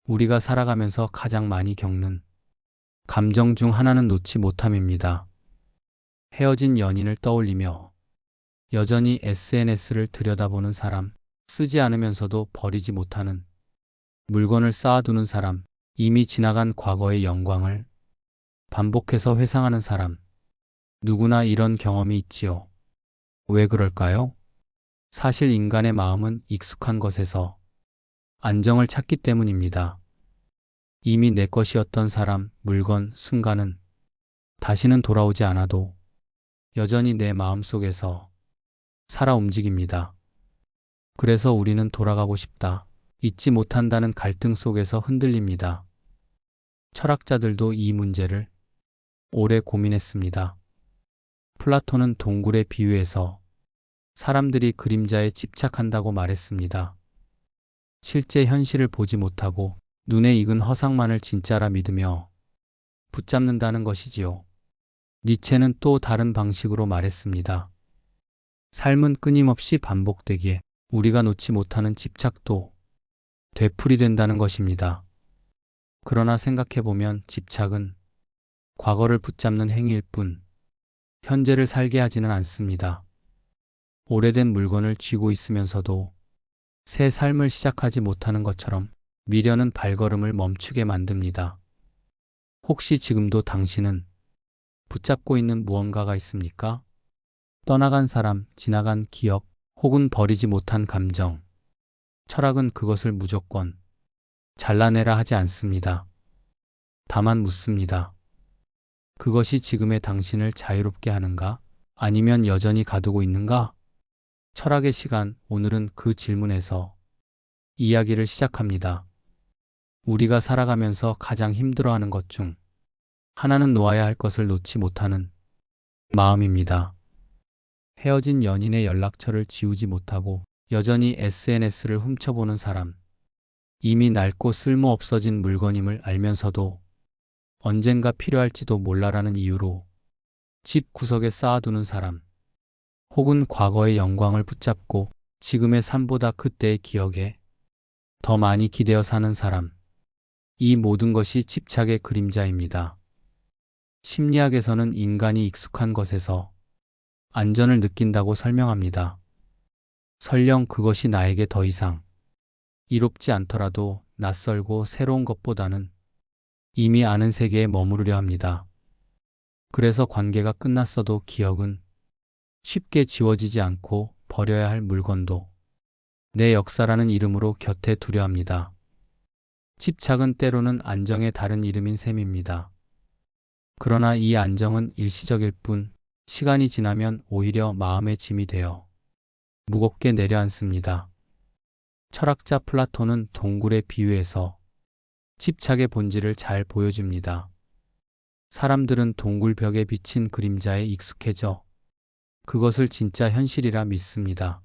우리가 살아가면서 가장 많이 겪는 감정 중 하나는 놓지 못함입니다. 헤어진 연인을 떠올리며 여전히 SNS를 들여다보는 사람, 쓰지 않으면서도 버리지 못하는 물건을 쌓아두는 사람, 이미 지나간 과거의 영광을 반복해서 회상하는 사람, 누구나 이런 경험이 있지요. 왜 그럴까요? 사실 인간의 마음은 익숙한 것에서 안정을 찾기 때문입니다. 이미 내 것이었던 사람, 물건, 순간은 다시는 돌아오지 않아도 여전히 내 마음속에서 살아 움직입니다. 그래서 우리는 돌아가고 싶다, 잊지 못한다는 갈등 속에서 흔들립니다. 철학자들도 이 문제를 오래 고민했습니다. 플라톤은 동굴에 비유해서 사람들이 그림자에 집착한다고 말했습니다. 실제 현실을 보지 못하고 눈에 익은 허상만을 진짜라 믿으며 붙잡는다는 것이지요. 니체는 또 다른 방식으로 말했습니다. 삶은 끊임없이 반복되기에 우리가 놓지 못하는 집착도 되풀이된다는 것입니다. 그러나 생각해보면 집착은 과거를 붙잡는 행위일 뿐 현재를 살게 하지는 않습니다. 오래된 물건을 쥐고 있으면서도 새 삶을 시작하지 못하는 것처럼 미련은 발걸음을 멈추게 만듭니다. 혹시 지금도 당신은 붙잡고 있는 무언가가 있습니까? 떠나간 사람, 지나간 기억, 혹은 버리지 못한 감정. 철학은 그것을 무조건 잘라내라 하지 않습니다. 다만 묻습니다. 그것이 지금의 당신을 자유롭게 하는가? 아니면 여전히 가두고 있는가? 철학의 시간, 오늘은 그 질문에서 이야기를 시작합니다. 우리가 살아가면서 가장 힘들어하는 것 중 하나는 놓아야 할 것을 놓지 못하는 마음입니다. 헤어진 연인의 연락처를 지우지 못하고 여전히 SNS를 훔쳐보는 사람, 이미 낡고 쓸모 없어진 물건임을 알면서도 언젠가 필요할지도 몰라라는 이유로 집 구석에 쌓아두는 사람, 혹은 과거의 영광을 붙잡고 지금의 삶보다 그때의 기억에 더 많이 기대어 사는 사람, 이 모든 것이 집착의 그림자입니다. 심리학에서는 인간이 익숙한 것에서 안전을 느낀다고 설명합니다. 설령 그것이 나에게 더 이상 이롭지 않더라도 낯설고 새로운 것보다는 이미 아는 세계에 머무르려 합니다. 그래서 관계가 끝났어도 기억은 쉽게 지워지지 않고 버려야 할 물건도 내 역사라는 이름으로 곁에 두려 합니다. 집착은 때로는 안정의 다른 이름인 셈입니다. 그러나 이 안정은 일시적일 뿐 시간이 지나면 오히려 마음의 짐이 되어 무겁게 내려앉습니다. 철학자 플라톤은 동굴의 비유에서 집착의 본질을 잘 보여줍니다. 사람들은 동굴 벽에 비친 그림자에 익숙해져 그것을 진짜 현실이라 믿습니다.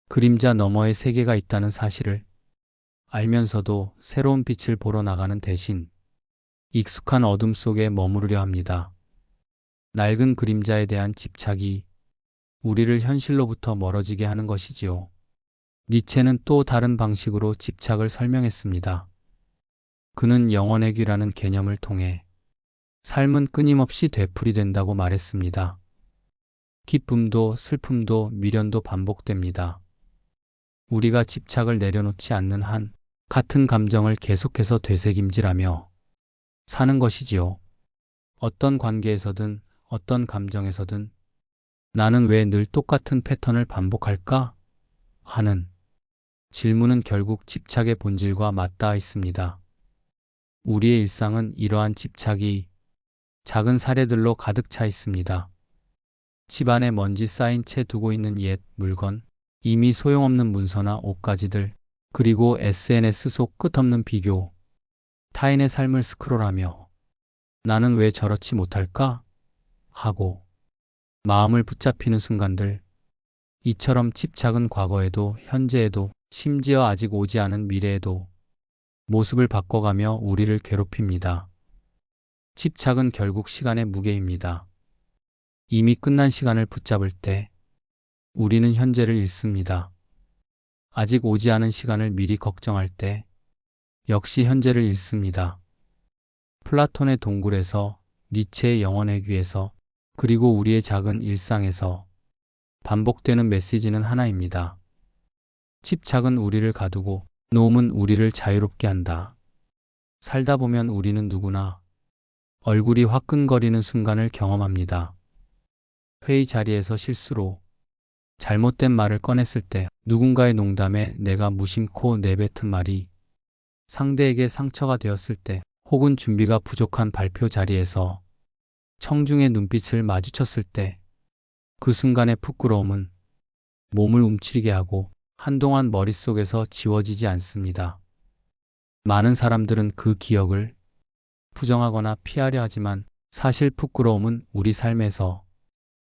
그림자 너머의 세계가 있다는 사실을 알면서도 새로운 빛을 보러 나가는 대신 익숙한 어둠 속에 머무르려 합니다. 낡은 그림자에 대한 집착이 우리를 현실로부터 멀어지게 하는 것이지요. 니체는 또 다른 방식으로 집착을 설명했습니다. 그는 영원의 귀라는 개념을 통해 삶은 끊임없이 되풀이된다고 말했습니다. 기쁨도 슬픔도 미련도 반복됩니다. 우리가 집착을 내려놓지 않는 한 같은 감정을 계속해서 되새김질하며 사는 것이지요. 어떤 관계에서든 어떤 감정에서든 나는 왜 늘 똑같은 패턴을 반복할까? 하는 질문은 결국 집착의 본질과 맞닿아 있습니다. 우리의 일상은 이러한 집착이 작은 사례들로 가득 차 있습니다. 집안에 먼지 쌓인 채 두고 있는 옛 물건, 이미 소용없는 문서나 옷가지들, 그리고 SNS 속 끝없는 비교, 타인의 삶을 스크롤하며 나는 왜 저렇지 못할까? 하고 마음을 붙잡히는 순간들, 이처럼 집착은 과거에도 현재에도 심지어 아직 오지 않은 미래에도 모습을 바꿔가며 우리를 괴롭힙니다. 집착은 결국 시간의 무게입니다. 이미 끝난 시간을 붙잡을 때 우리는 현재를 잃습니다. 아직 오지 않은 시간을 미리 걱정할 때 역시 현재를 읽습니다. 플라톤의 동굴에서, 니체의 영혼의 귀에서, 그리고 우리의 작은 일상에서 반복되는 메시지는 하나입니다. 집착은 우리를 가두고 노움은 우리를 자유롭게 한다. 살다 보면 우리는 누구나 얼굴이 화끈거리는 순간을 경험합니다. 회의 자리에서 실수로 잘못된 말을 꺼냈을 때, 누군가의 농담에 내가 무심코 내뱉은 말이 상대에게 상처가 되었을 때, 혹은 준비가 부족한 발표 자리에서 청중의 눈빛을 마주쳤을 때, 그 순간의 부끄러움은 몸을 움츠리게 하고 한동안 머릿속에서 지워지지 않습니다. 많은 사람들은 그 기억을 부정하거나 피하려 하지만, 사실 부끄러움은 우리 삶에서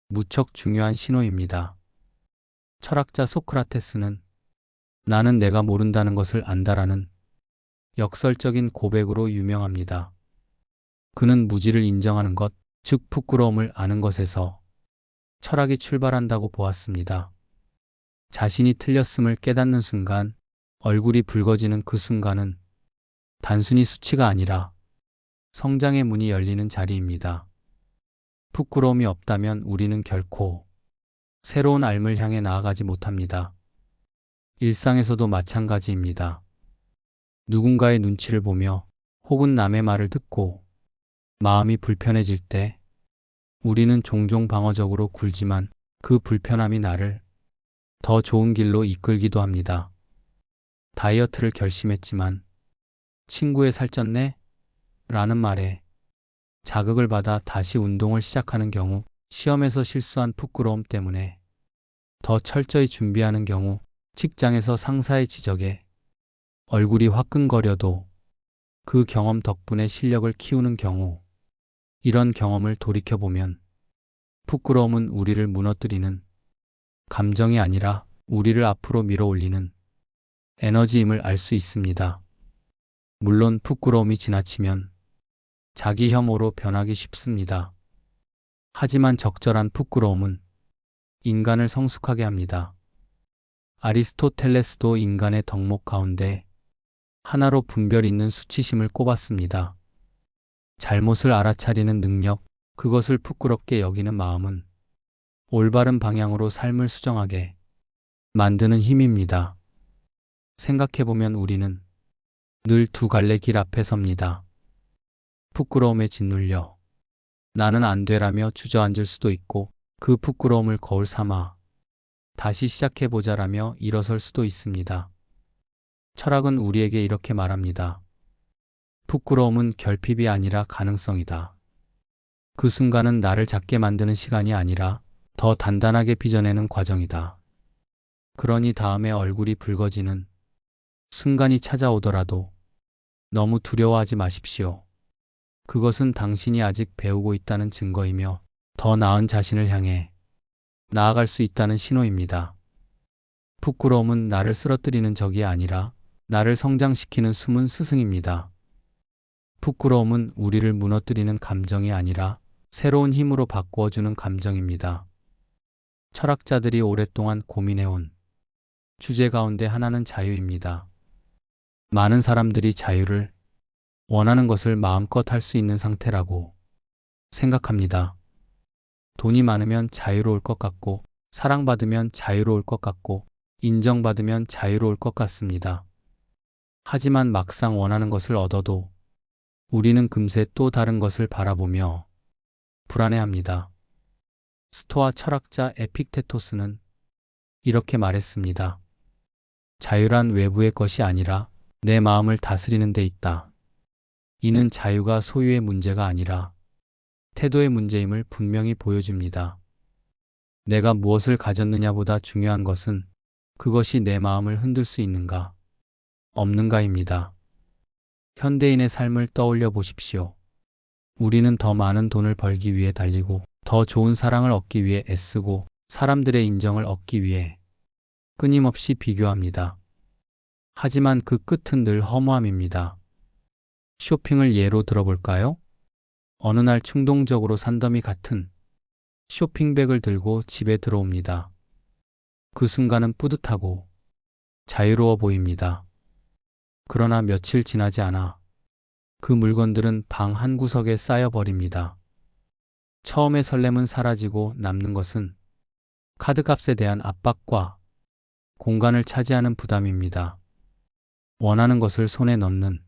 무척 중요한 신호입니다. 철학자 소크라테스는 나는 내가 모른다는 것을 안다라는 역설적인 고백으로 유명합니다. 그는 무지를 인정하는 것, 즉 부끄러움을 아는 것에서 철학이 출발한다고 보았습니다. 자신이 틀렸음을 깨닫는 순간, 얼굴이 붉어지는 그 순간은 단순히 수치가 아니라 성장의 문이 열리는 자리입니다. 부끄러움이 없다면 우리는 결코 새로운 삶을 향해 나아가지 못합니다. 일상에서도 마찬가지입니다. 누군가의 눈치를 보며 혹은 남의 말을 듣고 마음이 불편해질 때, 우리는 종종 방어적으로 굴지만 그 불편함이 나를 더 좋은 길로 이끌기도 합니다. 다이어트를 결심했지만 친구의 살쪘네? 라는 말에 자극을 받아 다시 운동을 시작하는 경우, 시험에서 실수한 부끄러움 때문에 더 철저히 준비하는 경우, 직장에서 상사의 지적에 얼굴이 화끈거려도 그 경험 덕분에 실력을 키우는 경우, 이런 경험을 돌이켜보면 부끄러움은 우리를 무너뜨리는 감정이 아니라 우리를 앞으로 밀어올리는 에너지임을 알 수 있습니다. 물론 부끄러움이 지나치면 자기 혐오로 변하기 쉽습니다. 하지만 적절한 부끄러움은 인간을 성숙하게 합니다. 아리스토텔레스도 인간의 덕목 가운데 하나로 분별 있는 수치심을 꼽았습니다. 잘못을 알아차리는 능력, 그것을 부끄럽게 여기는 마음은 올바른 방향으로 삶을 수정하게 만드는 힘입니다. 생각해보면 우리는 늘 두 갈래 길 앞에 섭니다. 부끄러움에 짓눌려 나는 안 되라며 주저앉을 수도 있고, 그 부끄러움을 거울 삼아 다시 시작해보자라며 일어설 수도 있습니다. 철학은 우리에게 이렇게 말합니다. 부끄러움은 결핍이 아니라 가능성이다. 그 순간은 나를 작게 만드는 시간이 아니라 더 단단하게 빚어내는 과정이다. 그러니 다음에 얼굴이 붉어지는 순간이 찾아오더라도 너무 두려워하지 마십시오. 그것은 당신이 아직 배우고 있다는 증거이며 더 나은 자신을 향해 나아갈 수 있다는 신호입니다. 부끄러움은 나를 쓰러뜨리는 적이 아니라 나를 성장시키는 숨은 스승입니다. 부끄러움은 우리를 무너뜨리는 감정이 아니라 새로운 힘으로 바꾸어주는 감정입니다. 철학자들이 오랫동안 고민해온 주제 가운데 하나는 자유입니다. 많은 사람들이 자유를 원하는 것을 마음껏 할 수 있는 상태라고 생각합니다. 돈이 많으면 자유로울 것 같고, 사랑받으면 자유로울 것 같고, 인정받으면 자유로울 것 같습니다. 하지만 막상 원하는 것을 얻어도 우리는 금세 또 다른 것을 바라보며 불안해합니다. 스토아 철학자 에픽테토스는 이렇게 말했습니다. 자유란 외부의 것이 아니라 내 마음을 다스리는 데 있다. 이는 자유가 소유의 문제가 아니라 태도의 문제임을 분명히 보여줍니다. 내가 무엇을 가졌느냐보다 중요한 것은 그것이 내 마음을 흔들 수 있는가, 없는가입니다. 현대인의 삶을 떠올려 보십시오. 우리는 더 많은 돈을 벌기 위해 달리고, 더 좋은 사랑을 얻기 위해 애쓰고, 사람들의 인정을 얻기 위해 끊임없이 비교합니다. 하지만 그 끝은 늘 허무함입니다. 쇼핑을 예로 들어볼까요? 어느 날 충동적으로 산더미 같은 쇼핑백을 들고 집에 들어옵니다. 그 순간은 뿌듯하고 자유로워 보입니다. 그러나 며칠 지나지 않아 그 물건들은 방 한구석에 쌓여버립니다. 처음의 설렘은 사라지고 남는 것은 카드값에 대한 압박과 공간을 차지하는 부담입니다. 원하는 것을 손에 넣는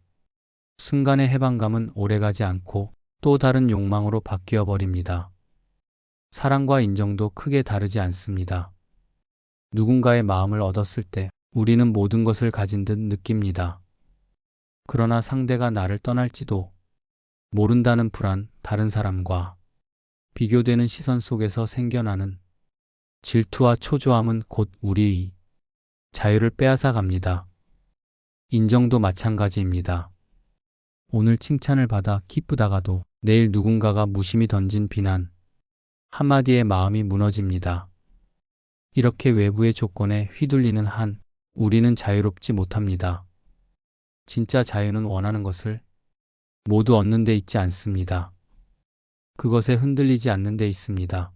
순간의 해방감은 오래가지 않고 또 다른 욕망으로 바뀌어 버립니다. 사랑과 인정도 크게 다르지 않습니다. 누군가의 마음을 얻었을 때 우리는 모든 것을 가진 듯 느낍니다. 그러나 상대가 나를 떠날지도 모른다는 불안, 다른 사람과 비교되는 시선 속에서 생겨나는 질투와 초조함은 곧 우리의 자유를 빼앗아 갑니다. 인정도 마찬가지입니다. 오늘 칭찬을 받아 기쁘다가도 내일 누군가가 무심히 던진 비난 한마디에 마음이 무너집니다. 이렇게 외부의 조건에 휘둘리는 한 우리는 자유롭지 못합니다. 진짜 자유는 원하는 것을 모두 얻는 데 있지 않습니다. 그것에 흔들리지 않는 데 있습니다.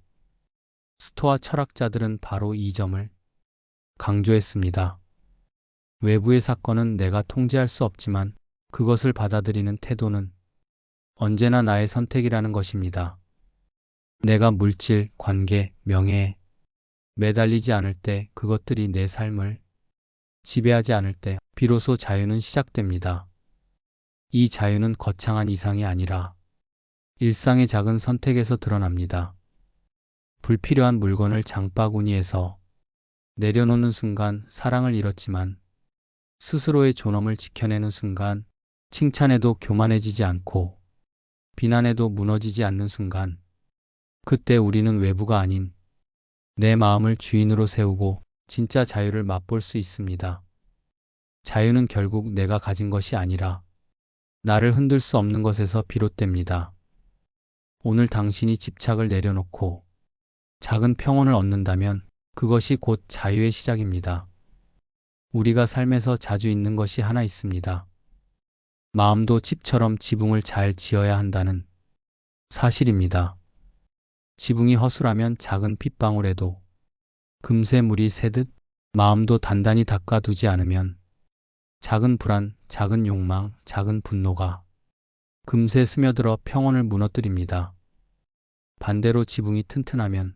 스토아 철학자들은 바로 이 점을 강조했습니다. 외부의 사건은 내가 통제할 수 없지만 그것을 받아들이는 태도는 언제나 나의 선택이라는 것입니다. 내가 물질, 관계, 명예에 매달리지 않을 때, 그것들이 내 삶을 지배하지 않을 때 비로소 자유는 시작됩니다. 이 자유는 거창한 이상이 아니라 일상의 작은 선택에서 드러납니다. 불필요한 물건을 장바구니에서 내려놓는 순간 사랑을 잃었지만 스스로의 존엄을 지켜내는 순간 칭찬에도 교만해지지 않고 비난에도 무너지지 않는 순간 그때 우리는 외부가 아닌 내 마음을 주인으로 세우고 진짜 자유를 맛볼 수 있습니다. 자유는 결국 내가 가진 것이 아니라 나를 흔들 수 없는 것에서 비롯됩니다. 오늘 당신이 집착을 내려놓고 작은 평온을 얻는다면 그것이 곧 자유의 시작입니다. 우리가 삶에서 자주 잊는 것이 하나 있습니다. 마음도 집처럼 지붕을 잘 지어야 한다는 사실입니다. 지붕이 허술하면 작은 빗방울에도 금세 물이 새듯 마음도 단단히 닦아두지 않으면 작은 불안, 작은 욕망, 작은 분노가 금세 스며들어 평온을 무너뜨립니다. 반대로 지붕이 튼튼하면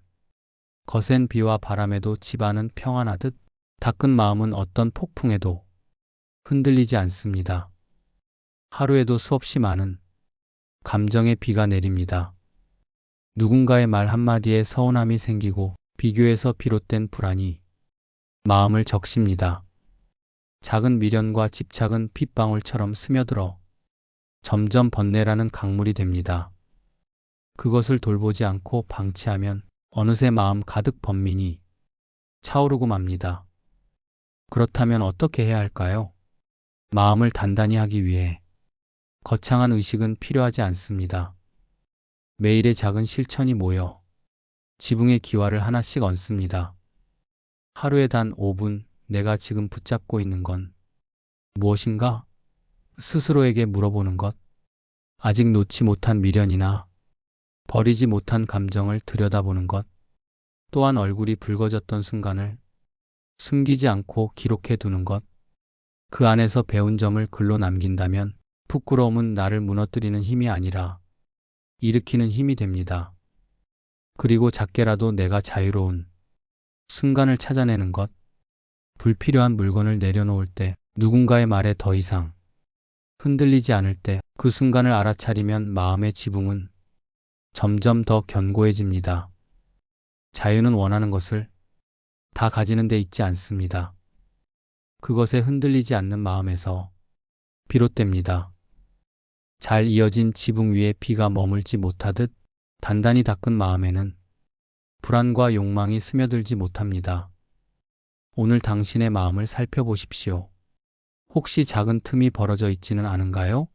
거센 비와 바람에도 집안은 평안하듯 닦은 마음은 어떤 폭풍에도 흔들리지 않습니다. 하루에도 수없이 많은 감정의 비가 내립니다. 누군가의 말 한마디에 서운함이 생기고 비교에서 비롯된 불안이 마음을 적십니다. 작은 미련과 집착은 빗방울처럼 스며들어 점점 번뇌라는 강물이 됩니다. 그것을 돌보지 않고 방치하면 어느새 마음 가득 번민이 차오르고 맙니다. 그렇다면 어떻게 해야 할까요? 마음을 단단히 하기 위해 거창한 의식은 필요하지 않습니다. 매일의 작은 실천이 모여 지붕의 기와를 하나씩 얹습니다. 하루에 단 5분 내가 지금 붙잡고 있는 건 무엇인가? 스스로에게 물어보는 것. 아직 놓지 못한 미련이나 버리지 못한 감정을 들여다보는 것. 또한 얼굴이 붉어졌던 순간을 숨기지 않고 기록해 두는 것. 그 안에서 배운 점을 글로 남긴다면 부끄러움은 나를 무너뜨리는 힘이 아니라 일으키는 힘이 됩니다. 그리고 작게라도 내가 자유로운 순간을 찾아내는 것. 불필요한 물건을 내려놓을 때, 누군가의 말에 더 이상 흔들리지 않을 때, 그 순간을 알아차리면 마음의 지붕은 점점 더 견고해집니다. 자유는 원하는 것을 다 가지는 데 있지 않습니다. 그것에 흔들리지 않는 마음에서 비롯됩니다. 잘 이어진 지붕 위에 비가 머물지 못하듯 단단히 닦은 마음에는 불안과 욕망이 스며들지 못합니다. 오늘 당신의 마음을 살펴보십시오. 혹시 작은 틈이 벌어져 있지는 않은가요?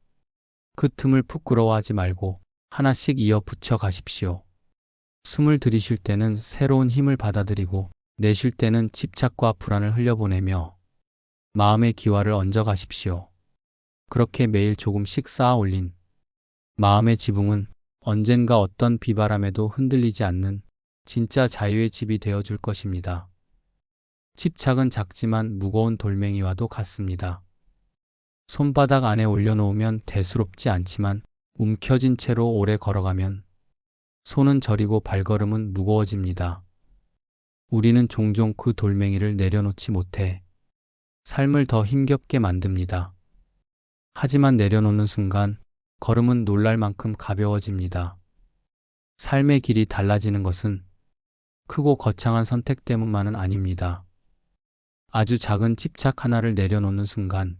그 틈을 부끄러워하지 말고 하나씩 이어 붙여 가십시오. 숨을 들이쉴 때는 새로운 힘을 받아들이고 내쉴 때는 집착과 불안을 흘려보내며 마음의 기와를 얹어 가십시오. 그렇게 매일 조금씩 쌓아 올린 마음의 지붕은 언젠가 어떤 비바람에도 흔들리지 않는 진짜 자유의 집이 되어줄 것입니다. 집착은 작지만 무거운 돌멩이와도 같습니다. 손바닥 안에 올려놓으면 대수롭지 않지만 움켜쥔 채로 오래 걸어가면 손은 저리고 발걸음은 무거워집니다. 우리는 종종 그 돌멩이를 내려놓지 못해 삶을 더 힘겹게 만듭니다. 하지만 내려놓는 순간 걸음은 놀랄 만큼 가벼워집니다. 삶의 길이 달라지는 것은 크고 거창한 선택 때문만은 아닙니다. 아주 작은 집착 하나를 내려놓는 순간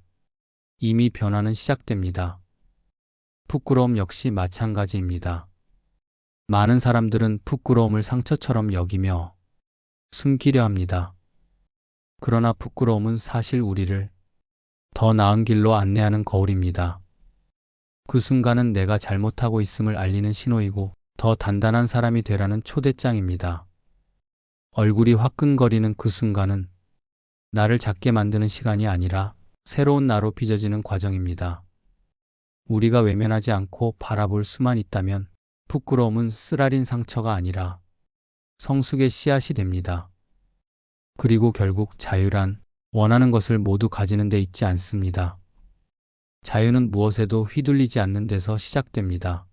이미 변화는 시작됩니다. 부끄러움 역시 마찬가지입니다. 많은 사람들은 부끄러움을 상처처럼 여기며 숨기려 합니다. 그러나 부끄러움은 사실 우리를 더 나은 길로 안내하는 거울입니다. 그 순간은 내가 잘못하고 있음을 알리는 신호이고 더 단단한 사람이 되라는 초대장입니다. 얼굴이 화끈거리는 그 순간은 나를 작게 만드는 시간이 아니라 새로운 나로 빚어지는 과정입니다. 우리가 외면하지 않고 바라볼 수만 있다면 부끄러움은 쓰라린 상처가 아니라 성숙의 씨앗이 됩니다. 그리고 결국 자유란 원하는 것을 모두 가지는 데 있지 않습니다. 자유는 무엇에도 휘둘리지 않는 데서 시작됩니다.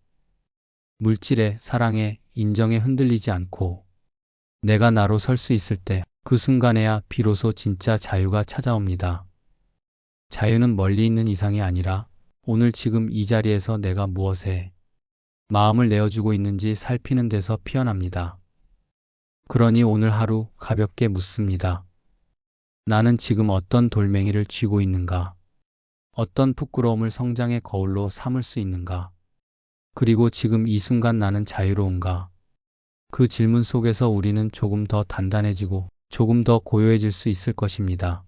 물질에, 사랑에, 인정에 흔들리지 않고 내가 나로 설 수 있을 때 그 순간에야 비로소 진짜 자유가 찾아옵니다. 자유는 멀리 있는 이상이 아니라 오늘 지금 이 자리에서 내가 무엇에 마음을 내어주고 있는지 살피는 데서 피어납니다. 그러니 오늘 하루 가볍게 묻습니다. 나는 지금 어떤 돌멩이를 쥐고 있는가? 어떤 부끄러움을 성장의 거울로 삼을 수 있는가? 그리고 지금 이 순간 나는 자유로운가? 그 질문 속에서 우리는 조금 더 단단해지고 조금 더 고요해질 수 있을 것입니다.